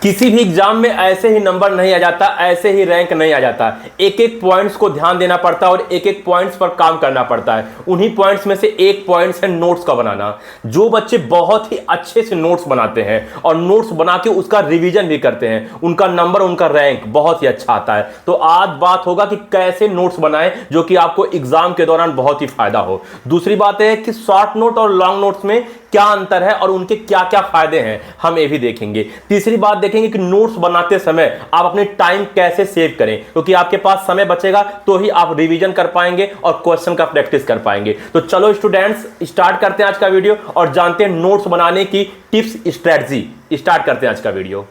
किसी भी एग्जाम में ऐसे ही नंबर नहीं आ जाता, ऐसे ही रैंक नहीं आ जाता। एक एक पॉइंट्स को ध्यान देना पड़ता है और एक एक पॉइंट्स पर काम करना पड़ता है। उन्हीं पॉइंट्स में से एक पॉइंट्स है नोट्स का बनाना। जो बच्चे बहुत ही अच्छे से नोट्स बनाते हैं और नोट्स बना के उसका रिवीजन भी करते हैं, उनका नंबर, उनका रैंक बहुत ही अच्छा आता है। तो आज बात होगा कि कैसे नोट्स बनाएं जो कि आपको एग्जाम के दौरान बहुत ही फायदा हो। दूसरी बात है कि शॉर्ट नोट और लॉन्ग नोट्स में क्या अंतर है और उनके क्या क्या फायदे हैं, हम ये भी देखेंगे। तीसरी बात देखेंगे कि नोट्स बनाते समय आप अपने टाइम कैसे सेव करें, क्योंकि आपके पास समय बचेगा तो ही आप रिवीजन कर पाएंगे और क्वेश्चन का प्रैक्टिस कर पाएंगे। तो चलो स्टूडेंट्स, स्टार्ट करते हैं आज का वीडियो और जानते हैं नोट्स बनाने की टिप्स, स्ट्रेटजी। स्टार्ट करते हैं आज का वीडियो।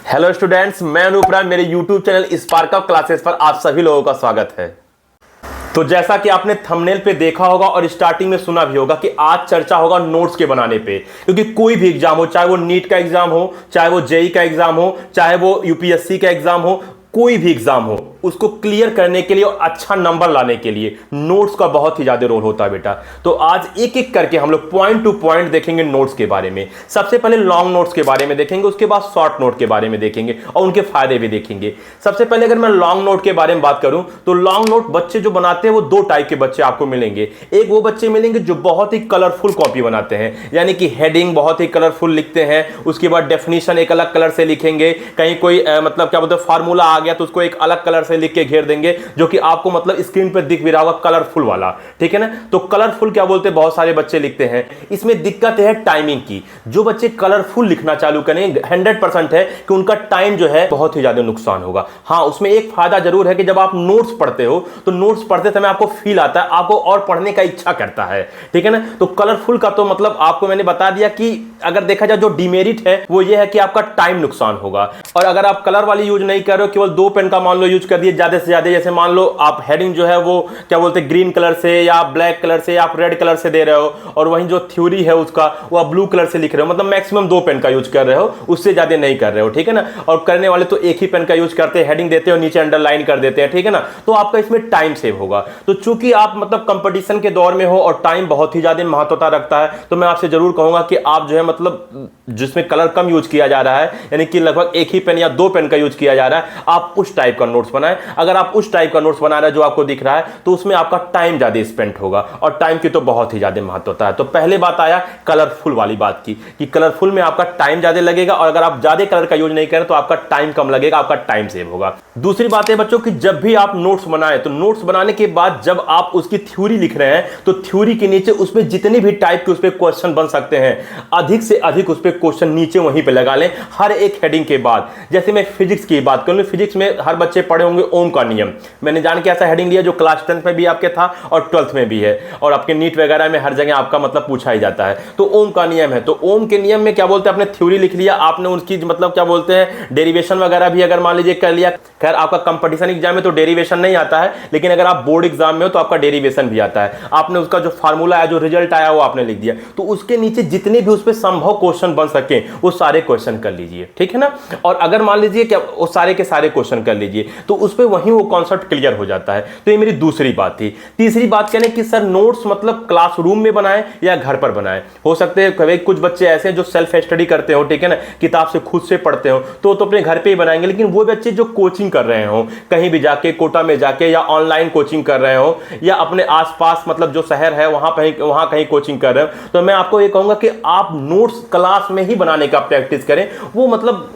हेलो स्टूडेंट्स, मैं अनूप राय, मेरे YouTube channel spark up classes पर आप सभी लोगों का स्वागत है। तो जैसा कि आपने थंबनेल पे देखा होगा और स्टार्टिंग में सुना भी होगा कि आज चर्चा होगा नोट्स के बनाने पे, क्योंकि कोई भी एग्जाम हो, चाहे वो नीट का एग्जाम हो, चाहे वो जेई का एग्जाम हो, चाहे वो यूपीएससी का एग्जाम हो, कोई भी एग्जाम हो, उसको क्लियर करने के लिए और अच्छा नंबर लाने के लिए नोट्स का बहुत ही ज्यादा रोल होता है बेटा। तो आज एक एक करके हम लोग पॉइंट टू पॉइंट देखेंगे नोट्स के बारे में। सबसे पहले लॉन्ग नोट्स के बारे में देखेंगे, उसके बाद शॉर्ट नोट के बारे में देखेंगे और उनके फायदे भी देखेंगे। सबसे पहले अगर मैं लॉन्ग नोट के बारे में बात करूं तो लॉन्ग नोट बच्चे जो बनाते हैं वो दो टाइप के बच्चे आपको मिलेंगे। एक वो बच्चे मिलेंगे जो बहुत ही कलरफुल कॉपी बनाते हैं, यानी कि हेडिंग बहुत ही कलरफुल लिखते हैं, उसके बाद डेफिनेशन एक अलग कलर से लिखेंगे, कहीं कोई मतलब क्या बोलते हैं फार्मूला आ गया तो उसको एक अलग कलर से लिख के घेर देंगे, जो कि आपको मतलब स्क्रीन पर दिख भी रहा होगा, कलरफुल वाला। ठीक है ना। तो कलरफुल क्या बोलते हैं, बहुत सारे बच्चे लिखते हैं। इसमें दिक्कत है टाइमिंग की। जो बच्चे कलरफुल लिखना चालू करें 100% है कि उनका टाइम जो है बहुत ही ज्यादा नुकसान होगा। हाँ, उसमें एक फायदा जरूर है कि जब आप नोट्स पढ़ते हो तो नोट्स पढ़ते समय आपको फील आता है, आपको और पढ़ने का इच्छा करता है। ठीक है ना। तो कलरफुल का तो मतलब आपको मैंने बता दिया कि अगर देखा जाए जो डिमेरिट है वो ये है कि आपका टाइम नुकसान होगा। और अगर आप कलर वाली यूज नहीं कर रहे हो, केवल दो पेन का मान लो यूज कर दिए ज्यादा से ज्यादा, जैसे मान लो आप हेडिंग जो है वो क्या बोलते हैं ग्रीन कलर से या ब्लैक कलर से या आप रेड कलर से दे रहे हो, और वहीं जो थ्योरी है उसका वो आप ब्लू कलर से लिख रहे हो, मतलब मैक्सिमम दो पेन का यूज कर रहे हो, उससे ज्यादा नहीं कर रहे हो। ठीक है ना। और करने वाले तो एक ही पेन का यूज करते हैं, हेडिंग देते हो, नीचे अंडरलाइन कर देते हैं। ठीक है ना। तो आपका इसमें टाइम सेव होगा। तो चूंकि आप मतलब कंपटीशन के दौर में हो और टाइम बहुत ही ज्यादा महत्वता रखता है, तो मैं आपसे जरूर कहूंगा कि आप जो है मतलब जिसमें कलर कम यूज किया जा रहा है, यानी कि लगभग एक ही पेन या दो पेन का यूज किया जा रहा है, आप उस टाइप का नोट्स बनाएं। अगर आप उस टाइप का नोट्स बना रहे हैं जो आपको दिख रहा है तो उसमें आपका टाइम ज्यादा स्पेंड होगा, और टाइम की तो बहुत ही ज्यादा महत्वता है। तो पहले बात आया कलरफुल वाली बात की कि कलरफुल में आपका टाइम ज्यादा लगेगा, और अगर आप ज्यादा कलर का यूज नहीं करें तो आपका टाइम कम लगेगा, आपका टाइम सेव होगा। दूसरी बात है बच्चों कि जब भी आप नोट्स बनाएं तो नोट्स बनाने के बाद जब आप उसकी थ्योरी लिख रहे हैं तो थ्योरी के नीचे उसमें जितनी भी टाइप के उस पर क्वेश्चन बन सकते हैं, अधिक से अधिक उस पर क्वेश्चन नीचे वहीं पे लगा लें हर एक हेडिंग के बाद। जैसे मैं फिजिक्स की बात करूं, फिजिक्स में हर बच्चे पढ़े होंगे ओम का नियम। मैंने जान के ऐसा हेडिंग लिया जो क्लास 10th में भी आपके था और 12th में भी है, और आपके नीट वगैरह में हर जगह आपका मतलब पूछा ही जाता है। तो ओम का नियम है, तो ओम के नियम में क्या बोलते हैं, आपने थ्योरी लिख लिया, आपने उसकी मतलब क्या बोलते हैं डेरिवेशन वगैरह भी अगर मान लीजिए कर लिया। खैर आपका कंपटीशन एग्जाम में तो डेरिवेशन नहीं आता है, लेकिन अगर आप बोर्ड एग्जाम में हो तो आपका डेरिवेशन भी आता है। आपने उसका जो फार्मूला है, जो रिजल्ट आया वो आपने लिख दिया, तो उसके नीचे जितने भी उस पर संभव क्वेश्चन बन सके वो सारे क्वेश्चन कर लीजिए। ठीक है ना। और अगर मान लीजिए क्या वो सारे के सारे क्वेश्चन कर लीजिए तो उस पर वहीं वो कॉन्सेप्ट क्लियर हो जाता है। तो ये मेरी दूसरी बात थी। तीसरी बात कहने कि सर नोट्स मतलब क्लासरूम में बनाएं या घर पर बनाएं। हो सकते हैं कुछ बच्चे ऐसे हैं जो सेल्फ स्टडी करते हो, ठीक है ना, किताब से खुद से पढ़ते हो, तो अपने घर पे ही बनाएंगे। लेकिन वो बच्चे जो कोचिंग कर रहे हो, कहीं भी जाके कोटा में जाके या ऑनलाइन कोचिंग कर रहे हो, या अपने आसपास मतलब जो शहर है वहां कहीं कोचिंग कर रहे हो, तो मैं आपको ये कहूंगा कि आप नोट्स क्लास में ही बनाने का प्रैक्टिस करें। वो मतलब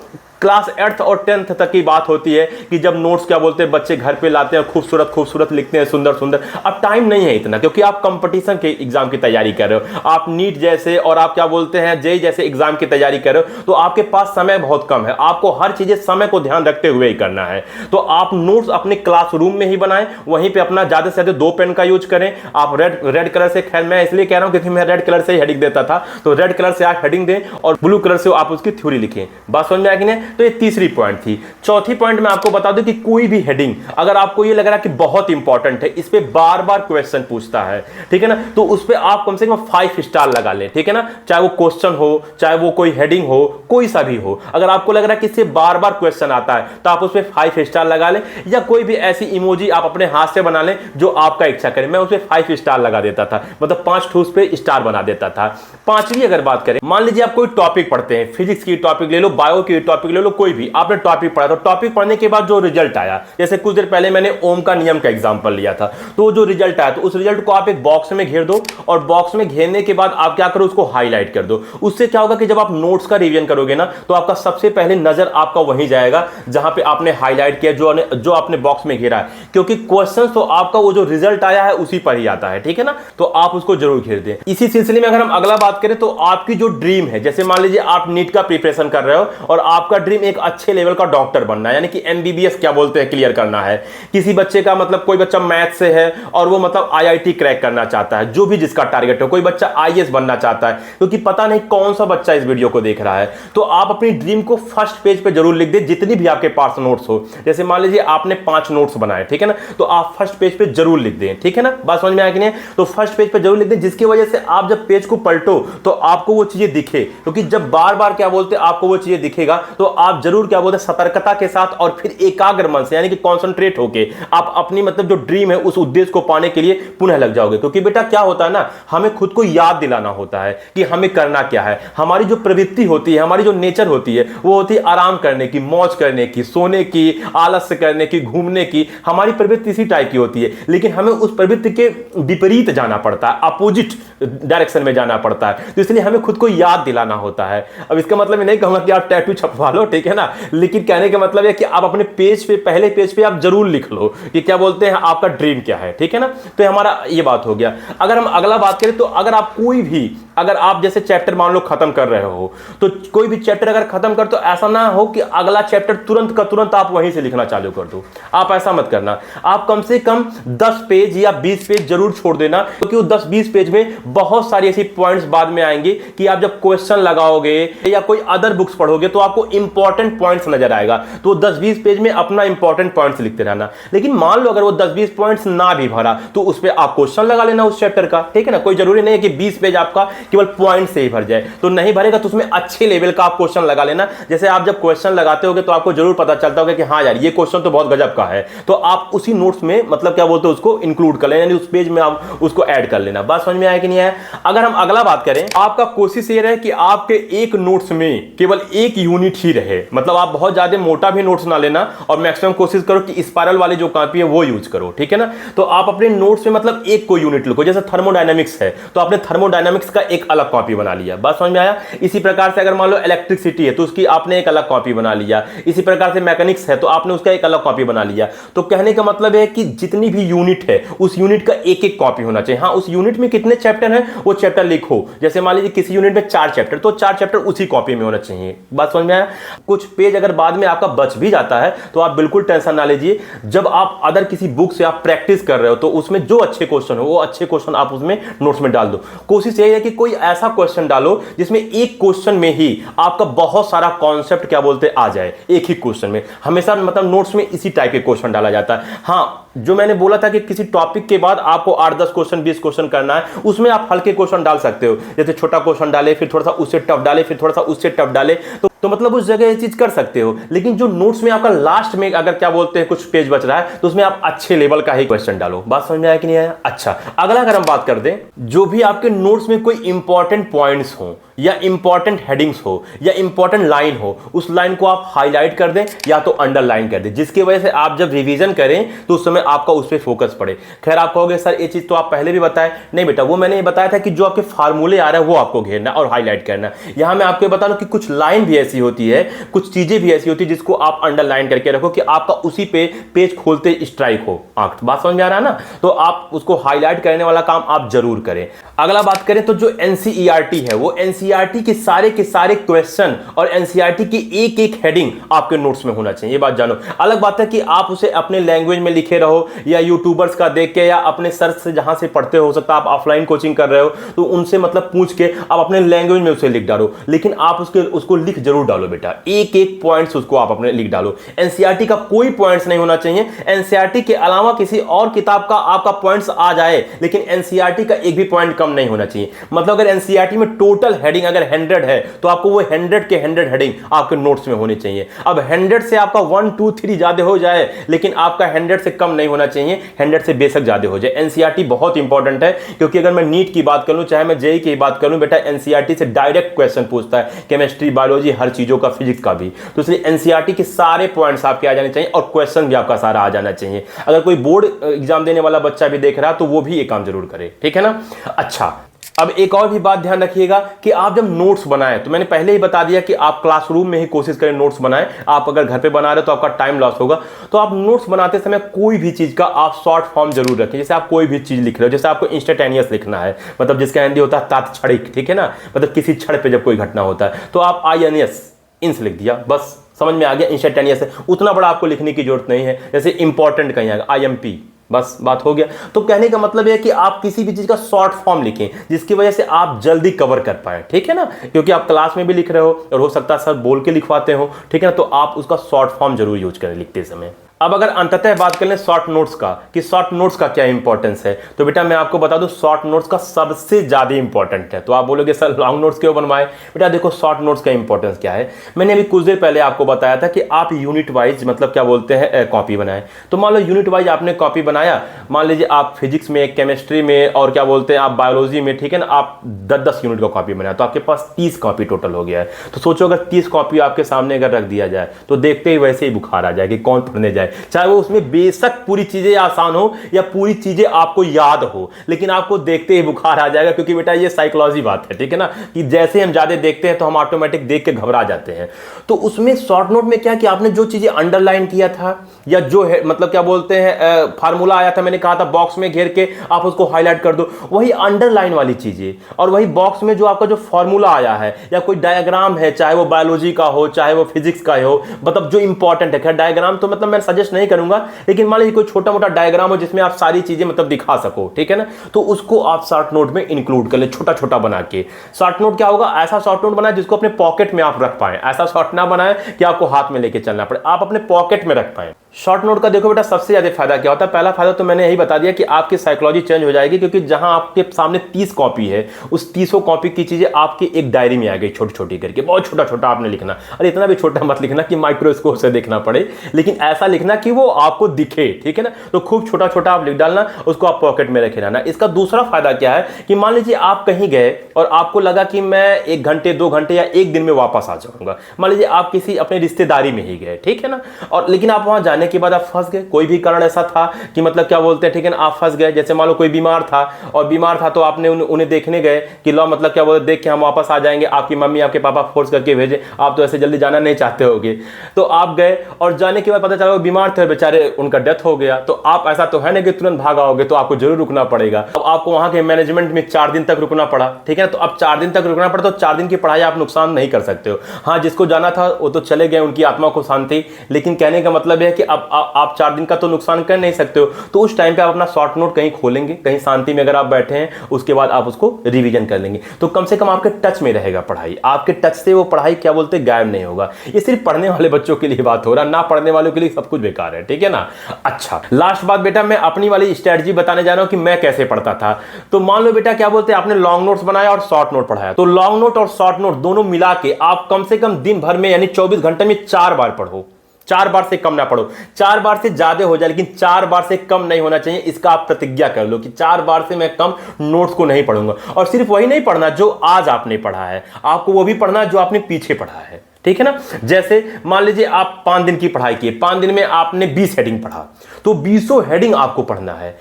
क्लास 8th और 10th तक की बात होती है कि जब नोट्स क्या बोलते हैं बच्चे घर पे लाते हैं, खूबसूरत खूबसूरत लिखते हैं, सुंदर सुंदर। अब टाइम नहीं है इतना, क्योंकि आप कंपटीशन के एग्जाम की तैयारी कर रहे हो, आप नीट जैसे और आप क्या बोलते हैं जेई जैसे एग्जाम की तैयारी कर रहे हो, तो आपके पास समय बहुत कम है। आपको हर चीजें समय को ध्यान रखते हुए ही करना है। तो आप नोट्स अपने क्लासरूम में ही बनाएं, वहीं पर अपना ज्यादा से ज्यादा दो पेन का यूज करें। आप रेड कलर से, खैर मैं इसलिए कह रहा हूं क्योंकि मैं रेड कलर से ही हेडिंग देता था, तो रेड कलर से आप हेडिंग दें और ब्लू कलर से आप उसकी थ्योरी लिखें। बात समझ में आ गई ना। तो ये तीसरी पॉइंट थी। चौथी पॉइंट मैं आपको बता दूं कि कोई भी हेडिंग अगर आपको ये लग रहा है कि बहुत इंपॉर्टेंट है, इस पे बार बार क्वेश्चन पूछता है, ठीक है ना, तो उस पे आप कम से कम 5 स्टार लगा लें, ठीक है ना, चाहे वो क्वेश्चन हो, चाहे वो कोई हेडिंग हो, कोई सा भी हो। अगर आपको लग रहा है कि इससे बार बार क्वेश्चन आता है तो आप उस पे 5 स्टार लगा लें, या कोई भी ऐसी इमोजी आप अपने हाथ से बना लें जो आपका इच्छा करे। मैं उस पे 5 स्टार लगा देता था, मतलब 5 ठूस पे स्टार बना देता था। पांचवी अगर बात करें, मान लीजिए आप कोई टॉपिक पढ़ते हैं, फिजिक्स की टॉपिक ले लो, बायो की टॉपिक ले लो, कोई भी आपने टॉपिक पढ़ा, तो टॉपिक पढ़ने के बाद जो रिजल्ट आया, जैसे कुछ देर पहले मैंने ओम का नियम का एग्जांपल लिया था, तो जो रिजल्ट आया तो उस रिजल्ट को आप एक बॉक्स में घेर दो, और बॉक्स में घेरने के बाद आप क्या करो, उसको हाईलाइट कर दो। उससे क्या होगा कि जब आप नोट्स का रिवीजन करोगे ना, तो आपका सबसे पहले नजर आपका वहीं जाएगा जहां पे आपने हाईलाइट किया, जो आपने बॉक्स में घेरा है, क्योंकि क्वेश्चन तो आपका वो जो रिजल्ट आया है उसी पर ही आता है, ठीक है ना, तो आप उसको जरूर घेर दें। इसी सिलसिले में अगर हम अगला बात करें, तो आपकी जो ड्रीम है, जैसे मान लीजिए आप नीट का प्रिपरेशन कर रहे हो और आपका ड्रीम एक अच्छे लेवल का डॉक्टर बनना है, यानी कि एमबीबीएस क्या बोलते हैं, क्लियर करना है। किसी बच्चे का मतलब कोई बच्चा मैथ से है और वो मतलब आईआईटी क्रैक करना चाहता है, जो भी जिसका टारगेट हो, कोई बच्चा आईएएस बनना चाहता है, क्योंकि पता नहीं कौन सा बच्चा इस वीडियो को देख रहा है, तो आप अपनी ड्रीम को फर्स्ट पेज पे जरूर लिख दें, जितनी भी आपके पास नोट्स हो। जैसे मान लीजिए आपने 5 नोट्स बनाए, ठीक है ना, तो आप फर्स्ट पेज पे जरूर लिख दें, ठीक है ना, बात समझ में आया कि नहीं? तो फर्स्ट पेज पे जरूर लिख दें, जिसकी वजह से आप जब पेज को पलटो तो आपको वो चीजें दिखे, क्योंकि जब बार बार क्या बोलते हैं आपको वो चीजें दिखेगा, तो आप जरूर क्या बोलते हैं सतर्कता के साथ और फिर एकाग्र मन से, यानी कि कॉन्सेंट्रेट होके आप अपनी मतलब जो ड्रीम है उस उद्देश्य को पाने के लिए पुनः लग जाओगे। क्योंकि बेटा क्या होता है ना, हमें खुद को याद दिलाना होता है कि हमें करना क्या है। हमारी जो प्रवृत्ति होती है, हमारी जो नेचर होती है, वो होती है आराम करने की, मौज करने की, सोने की, आलस्य करने की, घूमने की। हमारी प्रवृत्ति इसी टाइप की होती है, लेकिन हमें उस प्रवृत्ति के विपरीत जाना पड़ता है, अपोजिट डायरेक्शन में जाना पड़ता है, तो इसलिए हमें खुद को याद दिलाना होता है। अब इसका मतलब नहीं कहूंगा कि आप टैटू छपवा लो, ठीक है ना, लेकिन कहने का मतलब है कि आप अपने पेज पे, पहले पेज पे आप जरूर लिख लो कि क्या बोलते हैं आपका ड्रीम क्या है, ठीक है ना। तो हमारा ये बात हो गया। अगर हम अगला बात करें, तो अगर आप कोई भी, अगर आप जैसे चैप्टर मान लो खत्म कर रहे हो, तो कोई भी चैप्टर अगर खत्म कर, तो ऐसा ना हो कि अगला चैप्टर तुरंत का तुरंत आप वहीं से लिखना चालू कर दो। आप ऐसा मत करना, आप कम से कम 10 पेज या 20 पेज जरूर छोड़ देना, क्योंकि वो 10-20 पेज में बहुत सारी ऐसी पॉइंट्स बाद में आएंगे कि आप जब क्वेश्चन लगाओगे या कोई अदर बुक्स पढ़ोगे तो आपको इंपॉर्टेंट पॉइंट्स नजर आएगा। तो 10-20 पेज में अपना इंपॉर्टेंट पॉइंट्स लिखते रहना। लेकिन मान लो अगर वो 10-20 पॉइंट्स ना भी भरा, तो उस पर आप क्वेश्चन लगा लेना उस चैप्टर का, ठीक है ना। कोई जरूरी नहीं है कि 20 पेज आपका केवल पॉइंट से ही भर जाए, तो नहीं भरेगा तो उसमें अच्छे लेवल का आप क्वेश्चन लगा लेना। जैसे आप जब क्वेश्चन लगाते होगे तो आपको जरूर पता चलता होगा कि हाँ यार ये क्वेश्चन तो बहुत गजब का है, तो आप उसी नोट्स में मतलब क्या बोलते हैं उसको इंक्लूड कर लेना, यानी उस पेज में आप उसको ऐड कर लेना। बात समझ में आया कि नहीं आया? अगर हम अगला बात करें, आपका कोशिश ये रहे कि आपके एक नोट्स में केवल एक यूनिट ही रहे, मतलब आप बहुत ज्यादा मोटा भी नोट्स ना लेना, और मैक्सिमम कोशिश करो कि स्पाइरल वाली जो कॉपी है वो यूज करो, ठीक है ना। तो आप अपने नोट्स में मतलब एक को यूनिट लिखो, जैसे थर्मोडायनामिक्स है तो आपने थर्मोडायनामिक्स का एक अलग कॉपी बना लिया। बात समझ में आया? इसी प्रकार से अगर मान लो इलेक्ट्रिसिटी है तो उसकी आपने एक अलग कॉपी बना लिया, इसी प्रकार से मैकेनिक्स है तो आपने उसका एक अलग कॉपी बना लिया। तो कहने का मतलब है कि जितनी भी यूनिट है उस यूनिट का एक एक कॉपी होना चाहिए। हाँ, उस यूनिट में कितने चैप्टर हैं वो चैप्टर लिखो, जैसे मान लीजिए किसी यूनिट में 4 चैप्टर, तो 4 चैप्टर उसी कॉपी में होना चाहिए। बात समझ में आया? कुछ पेज अगर बाद में आपका बच भी जाता है तो आप बिल्कुल टेंशन ना लीजिए, जब आप अदर किसी बुक से आप प्रैक्टिस कर रहे हो तो उसमें जो अच्छे क्वेश्चन हो वो अच्छे क्वेश्चन आप उसमें नोट्स में डाल दो। कोशिश यही है कि कोई ऐसा क्वेश्चन डालो जिसमें एक क्वेश्चन में ही आपका बहुत सारा कॉन्सेप्ट क्या बोलते आ जाए एक ही क्वेश्चन में। हमेशा मतलब नोट्स में इसी टाइप के क्वेश्चन डाला जाता है। हाँ, जो मैंने बोला था कि किसी टॉपिक के बाद आपको 8-10 क्वेश्चन 20 क्वेश्चन करना है, उसमें आप हल्के क्वेश्चन डाल सकते हो, जैसे छोटा क्वेश्चन डाले, फिर थोड़ा सा उससे टफ डाले, फिर थोड़ा सा उससे टफ डाले, तो मतलब उस जगह ये चीज कर सकते हो। लेकिन जो नोट्स में आपका लास्ट में अगर क्या बोलते हैं कुछ पेज बच रहा है तो उसमें आप अच्छे लेवल का ही क्वेश्चन डालो। बात समझ में आया कि नहीं आया? अच्छा, अगला अगर हम बात कर दें, जो भी आपके नोट्स में कोई इंपॉर्टेंट पॉइंट्स हो या इंपॉर्टेंट हेडिंग्स हो या इंपॉर्टेंट लाइन हो, उस लाइन को आप हाईलाइट कर दें या तो अंडरलाइन कर दें, जिसकी वजह से आप जब रिवीजन करें तो उस समय आपका उस पर फोकस पड़े। खैर आप कहोगे सर ये चीज तो आप पहले भी बताए। नहीं बेटा, वो मैंने बताया था कि जो आपके फार्मूले आ रहे हैं वो आपको घेरना और हाईलाइट करना। यहां मैं आपको बता दूं कि कुछ लाइन भी ऐसी होती है, कुछ चीजें भी ऐसी होती है जिसको आप अंडरलाइन करके रखो कि आपका उसी पे पेज खोलते स्ट्राइक हो आंख। बात समझ में आ रहा है ना? तो आप उसको हाईलाइट करने वाला काम आप जरूर करें। अगला बात करें तो जो एनसीईआरटी है वो एनसीईआरटी के सारे क्वेश्चन और एनसीईआरटी की एक एक हेडिंग आपके नोट्स में होना चाहिए, ये बात जानो। अलग बात है कि आप उसे अपने लैंग्वेज में लिखे रहो या यूट्यूबर्स का देख के या अपने सर्च से जहां से पढ़ते हो सकता है आप ऑफलाइन कोचिंग कर रहे हो तो उनसे मतलब पूछ के आप अपने लैंग्वेज में उसे लिख डालो, लेकिन आप उसको लिख जरूर जरूर डालो बेटा, एक एक पॉइंट्स उसको आप अपने लिख डालो। एनसीईआरटी का कोई पॉइंट्स नहीं होना चाहिए। एनसीईआरटी के अलावा किसी और किताब का आपका पॉइंट्स आ जाए, लेकिन एनसीईआरटी का एक भी पॉइंट कम नहीं होना चाहिए। मतलब अगर एनसीईआरटी में टोटल हेडिंग अगर 100 है तो आपको वो 100 के 100 हेडिंग आपके नोट्स में होने चाहिए। अब 100 से आपका 1 2 3 ज्यादा हो जाए, लेकिन आपका 100 से कम नहीं होना चाहिए, 100 से बेशक ज्यादा हो जाए। एनसीईआरटी बहुत इंपॉर्टेंट है, क्योंकि अगर मैं नीट की बात करूं, चाहे मैं जेईई की बात करूं, बेटा एनसीईआरटी से डायरेक्ट क्वेश्चन पूछता है, केमिस्ट्री, बायोलॉजी, हर चीजों का, फिजिक्स का भी। तो इसलिए एनसीईआरटी के सारे पॉइंट्स आपके आ जाने चाहिए और क्वेश्चन भी आपका सारा आ जाना चाहिए। अगर कोई बोर्ड एग्जाम देने वाला बच्चा भी देख रहा है तो वो भी ये काम जरूर करे, ठीक है ना। अच्छा, अब एक और भी बात ध्यान रखिएगा कि आप जब नोट्स बनाएं, तो मैंने पहले ही बता दिया कि आप क्लासरूम में ही कोशिश करें नोट्स बनाएं। आप अगर घर पे बना रहे हो तो आपका टाइम लॉस होगा। तो आप नोट्स बनाते समय कोई भी चीज का आप शॉर्ट फॉर्म जरूर रखें। जैसे आप कोई भी चीज लिख रहे हो, जैसे आपको इंस्टेंटेनियस लिखना है, मतलब जिसका हिंदी होता है तात्क्षणिक, ठीक है ना, मतलब किसी क्षण पे जब कोई घटना होता है, तो आप INS इंस लिख दिया, बस समझ में आ गया। इंस्टेंटेनियस है, उतना बड़ा आपको लिखने की जरूरत नहीं है। जैसे इंपॉर्टेंट कहीं आएगा IMP, बस बात हो गया। तो कहने का मतलब है कि आप किसी भी चीज का शॉर्ट फॉर्म लिखें जिसकी वजह से आप जल्दी कवर कर पाए, ठीक है ना, क्योंकि आप क्लास में भी लिख रहे हो और हो सकता है सर बोल के लिखवाते हो, ठीक है ना, तो आप उसका शॉर्ट फॉर्म जरूर यूज करें लिखते समय। अब अगर अंततः बात कर लें शॉर्ट नोट्स का, कि शॉर्ट नोट्स का क्या इंपॉर्टेंस है, तो बेटा मैं आपको बता दूं शॉर्ट नोट्स का सबसे ज्यादा इंपॉर्टेंट है। तो आप बोलोगे सर लॉन्ग नोट्स क्यों बनवाए? बेटा देखो शॉर्ट नोट्स का इंपॉर्टेंस क्या है, मैंने अभी कुछ देर पहले आपको बताया था कि आप यूनिट वाइज, मतलब क्या बोलते हैं, कॉपी बनाएं। तो मान लो यूनिट वाइज आपने कॉपी बनाया, मान लीजिए आप फिजिक्स में, केमिस्ट्री में और क्या बोलते हैं आप बायोलॉजी में, ठीक है ना, आप 10-10 यूनिट का कॉपी बनाया, तो आपके पास 30 कॉपी टोटल हो गया है। तो सोचो अगर 30 कॉपी आपके सामने अगर रख दिया जाए तो देखते ही वैसे ही बुखार आ जाए कि कौन पढ़ने जाए, चाहे वो उसमें बेशक पूरी चीजें आसान हो या पूरी चीजें आपको याद हो, लेकिन आपको देखते ही बुखार आ जाएगा। क्योंकि बेटा ये साइकोलॉजी बात है, ठीक है ना, कि जैसे हम ज्यादा देखते हैं तो हम ऑटोमेटिक देख के घबरा जाते हैं। तो उसमें शॉर्ट नोट में क्या कि आपने जो चीजें अंडरलाइन किया था या जो है मतलब क्या बोलते हैं फार्मूला आया था, मैंने कहा था बॉक्स में घेर के आप उसको हाईलाइट कर दो, वही अंडरलाइन वाली चीजें, और वही बॉक्स में जो आपका जो फॉर्मूला आया है या कोई डायग्राम है, चाहे वो बायोलॉजी का हो चाहे वो फिजिक्स का हो, मतलब जो इंपॉर्टेंट है। खैर डायग्राम तो मतलब मैं सजेस्ट नहीं करूंगा, लेकिन मान लीजिए कोई छोटा मोटा डायग्राम हो जिसमें आप सारी चीजें मतलब दिखा सको, ठीक है ना, तो उसको आप शॉर्ट नोट में इंक्लूड कर ले, छोटा छोटा बना के। शॉर्ट नोट क्या होगा, ऐसा शॉर्ट नोट बनाए जिसको अपने पॉकेट में आप रख पाए, ऐसा शॉर्ट ना बनाए कि आपको हाथ में लेके चलना पड़े, आप अपने पॉकेट में रख पाए। शॉर्ट नोट का देखो बेटा सबसे ज्यादा फायदा क्या होता है, पहला फायदा तो मैंने यही बता दिया कि आपकी साइकोलॉजी चेंज हो जाएगी, क्योंकि जहां आपके सामने 30 कॉपी है, उस 30 कॉपी की चीजें आपकी एक डायरी में आ गई छोटी छोटी करके, बहुत छोटा छोटा आपने लिखना। अरे इतना भी छोटा मत लिखना कि माइक्रोस्कोप से देखना पड़े, लेकिन ऐसा लिखना कि वो आपको दिखे, ठीक है ना। तो खूब छोटा छोटा आप लिख डालना, उसको आप पॉकेट में रखे रहना। इसका दूसरा फायदा क्या है कि मान लीजिए आप कहीं गए और आपको लगा कि मैं 1 घंटे 2 घंटे या 1 दिन में वापस आ जाऊंगा। मान लीजिए आप किसी अपने रिश्तेदारी में ही गए, ठीक है ना, और लेकिन आप वहां जाने के बाद आप फंस गए, कोई भी कारण ऐसा था कि मतलब क्या बोलते हैं, ठीक है ना, आप फंस गए। जैसे मान लो कोई बीमार था और बीमार था तो आपने उन्हें देखने गए कि लो मतलब क्या बोलते देख के हम वापस आ जाएंगे, आपकी मम्मी आपके पापा फोर्स करके भेजे, आप तो ऐसे जल्दी जाना नहीं चाहते होगे, तो आप गए और जाने के बाद पता चला वो बीमार थे बेचारे, उनका डेथ हो गया। तो आप ऐसा तो है ना कि तुरंत भाग आओगे, तो आपको जरूर रुकना पड़ेगा। अब आपको वहां के मैनेजमेंट में 4 दिन तक रुकना पड़ा, ठीक है ना, तो अब 4 दिन तक रुकना पड़ा, तो 4 दिन की पढ़ाई आप नुकसान नहीं कर सकते हो। हाँ जिसको जाना था वो तो चले गए, उनकी आत्मा को शांति, लेकिन कहने का मतलब है कि अब आप 4 दिन का तो नुकसान कर नहीं सकते हो। तो उस टाइम पे आप अपना शॉर्ट नोट कहीं खोलेंगे, कहीं शांति में अगर आप बैठे हैं, उसके बाद आप उसको रिवीजन कर लेंगे, तो कम से कम आपके टच में रहेगा पढ़ाई, आपके टच से वो पढ़ाई क्या बोलते गायब नहीं होगा। ये सिर्फ पढ़ने वाले बच्चों के लिए बात हो रहा, ना पढ़ने वालों के लिए सब कुछ बेकार है, ठीक है ना। अच्छा लास्ट बात बेटा, मैं अपनी वाली स्ट्रेटजी बताने जा रहा हूं कि मैं कैसे पढ़ता था। तो मान लो बेटा क्या बोलते हैं आपने लॉन्ग नोट्स बनाया और शॉर्ट नोट पढ़ाया, तो लॉन्ग नोट और शॉर्ट नोट दोनों मिला के आप कम से कम दिन भर में यानी 24 घंटे में 4 बार पढ़ो। 4 बार से कम ना पढ़ो, 4 बार से ज्यादा हो जाए लेकिन 4 बार से कम नहीं होना चाहिए। इसका आप प्रतिज्ञा कर लो कि 4 बार से मैं कम नोट्स को नहीं पढ़ूंगा। और सिर्फ वही नहीं पढ़ना जो आज आपने पढ़ा है, आपको वो भी पढ़ना जो आपने पीछे पढ़ा है, ठीक है ना। जैसे मान लीजिए आप 5 दिन की पढ़ाई की, 5 दिन में आपने 20 हेडिंग पढ़ा, तो 20 हेडिंग आपको पढ़ना है।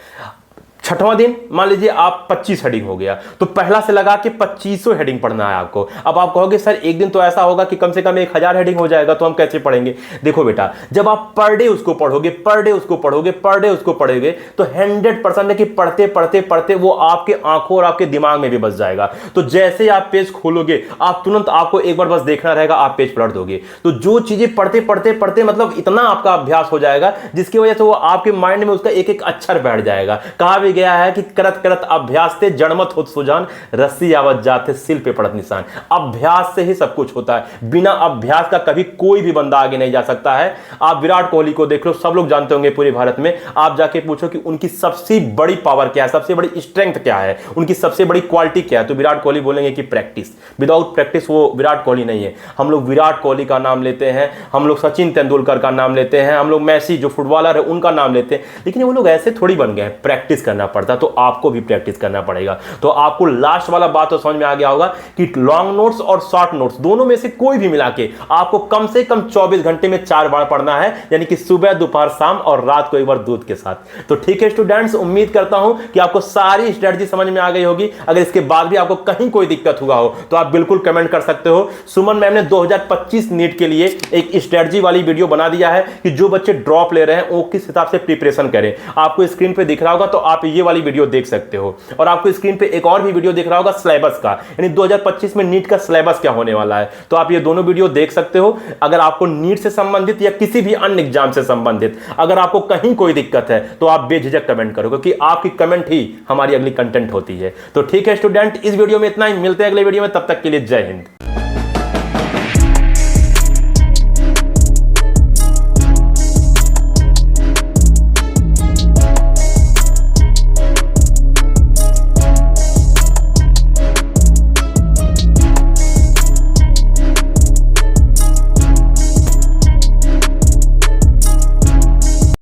6वां दिन मान लीजिए आप 25 हेडिंग हो गया, तो पहला से लगा के 2500 हेडिंग पढ़ना है आपको। अब आप कहोगे सर एक दिन तो ऐसा होगा कि कम से कम 1000 हेडिंग हो जाएगा, तो हम कैसे पढ़ेंगे? देखो बेटा जब आप पर डे उसको पढ़ोगे, पर डे उसको पढ़ोगे, पर डे उसको पढ़ोगे, तो 100% है कि पढ़ते पढ़ते पढ़ते वो आपके आंखों और आपके दिमाग में भी बस जाएगा। तो जैसे आप पेज खोलोगे आप तुरंत आपको एक बार बस देखना रहेगा, आप पेज पलट दोगे। तो जो चीजें पढ़ते पढ़ते पढ़ते मतलब इतना आपका अभ्यास हो जाएगा जिसकी वजह से वो आपके माइंड में उसका एक एक अक्षर बैठ जाएगा। कहा भी गया है कि करत करत अभ्यास से जड़मत होत सुजान, रस्सी आवत जाते सिल पे पड़त निशान। अभ्यास से ही सब कुछ होता है, बिना अभ्यास का कभी कोई भी बंदा आगे नहीं जा सकता है। आप विराट कोहली को देख लो, सब लोग जानते होंगे पूरे भारत में, आप जाके पूछो कि उनकी सबसे बड़ी पावर क्या है, सबसे बड़ी स्ट्रेंथ क्या है, उनकी सबसे बड़ी क्वालिटी क्या है, तो विराट कोहली बोलेंगे कि प्रैक्टिस। विदाउट प्रैक्टिस वो विराट कोहली नहीं है। हम लोग विराट कोहली का नाम लेते हैं, हम लोग सचिन तेंदुलकर का नाम लेते हैं, हम लोग मैसी जो फुटबॉलर है उनका नाम लेते हैं, लेकिन वो लोग ऐसे थोड़ी बन गए हैं। प्रैक्टिस करना पड़ता, तो आपको भी प्रैक्टिस करना पड़ेगा। तो आपको लास्ट वाला बात तो समझ में आ गया होगा कि लॉन्ग नोट्स और शॉर्ट नोट्स दोनों में से कोई भी मिला के आपको कम से कम 24 घंटे में 4 बार पढ़ना है, यानी कि सुबह, दोपहर, शाम और रात को एक बार दूध के साथ। तो ठीक है स्टूडेंट्स, उम्मीद करता हूं कि आपको सारी स्ट्रेटजी समझ में आ गई होगी। अगर इसके बाद भी आपको कहीं कोई दिक्कत हुआ हो तो आप बिल्कुल कमेंट कर सकते हो। सुमन मैम ने 2025 नीट के लिए एक स्ट्रेटजी वाली वीडियो बना दिया है कि जो बच्चे ड्रॉप ले रहे हैं वो किस हिसाब से प्रिपरेशन करें। आपको स्क्रीन पे दिख रहा होगा, तो आप ये वाली वीडियो देख सकते हो। और आपको स्क्रीन पे एक और भी वीडियो दिख रहा होगा सिलेबस का, यानी 2025 में नीट का सिलेबस क्या होने वाला है। तो आप ये दोनों वीडियो देख सकते हो। अगर आपको नीट से संबंधित या किसी भी अन्य एग्जाम से संबंधित अगर आपको कहीं कोई दिक्कत है तो आप बेझिझक कमेंट करो, क्योंकि आपकी कमेंट ही हमारी अगली कंटेंट होती है। तो ठीक है स्टूडेंट, इस वीडियो में इतना ही, मिलते हैं अगले वीडियो में, तब तक के लिए जय हिंद।